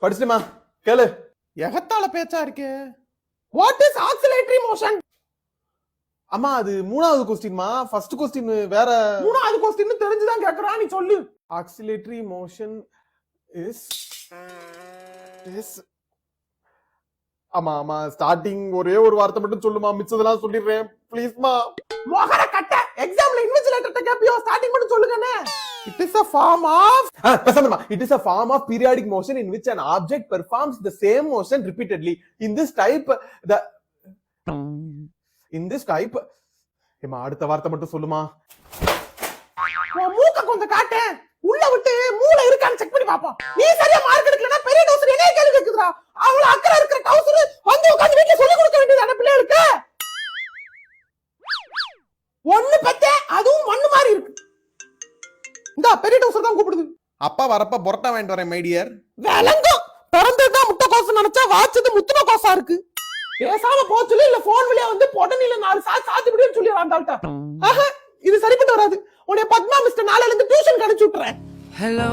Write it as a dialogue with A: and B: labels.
A: படிச்சுமா கேளு.
B: எகத்தால பேச்சா இருக்கே. What is oscillatory motion?
A: அம்மா அது மூணாவது கொஸ்டின்மா. ஃபர்ஸ்ட் கொஸ்டின் வேற.
B: மூணாவது கொஸ்டின் தெரிஞ்சுதான் கேக்குறா, நீ சொல்லு.
A: ஆக்சிலேட்டரி மோஷன் இஸ் ஆமா ஆமா ஸ்டார்டிங் ஒரே ஒரு வார்த்தை மட்டும் சொல்லுமா, மிச்சதெல்லாம் சொல்லிடுறேன் ப்ளீஸ்மா.
B: மொகர கட்ட எக்ஸாம்ல இன்விஜிலேட்டர்ட்ட கேப்பியோ, ஸ்டார்டிங் மட்டும் சொல்லுங்கண்ணே. It is a form of
A: It is a form of periodic motion in which an object performs the same motion repeatedly. In this type ஏமா அடுத்த வார்த்தை மட்டும் சொல்லுமா.
B: மூக்க கொஞ்சம் காட்டு, உள்ள விட்டு மூளை இருக்கான்னு செக் பண்ணி பாப்போம். நீ சரியா மார்க் எடுக்கலனா பெரிய டவுசர் என்ன கேள்வி கேக்குதுடா. அவள அக்கறை இருக்கிற டவுசர் வந்து உட்கார்ந்து வீட்ல சொல்லி கொடுக்க வேண்டியதான பிள்ளைகளுக்கு. ஒண்ணு பத்தே அதுவும் மண்ணு மாதிரி இருக்கு. இந்த பெரிய டவுசர் தான் கூப்பிடுது.
A: அப்பா வரப்ப பொரட்டா வாங்கிட்டு வரேன் மை டியர்.
B: விளங்கும். பிறந்ததா முட்டை கோசம் நினைச்சா வாச்சது முத்துன கோசா இருக்கு. பேசாம போச்சுல இல்ல போன் வழியா வந்து பொடனில 4 சாத்தி விடுன்னு சொல்லி வந்தாள்டா. இது சரிப்பட்டு வராது. உன்னை பத்மா மிஸ்டர் நாளைல இருந்து டியூஷன் கழிச்சு விட்டுறேன்.
C: Hello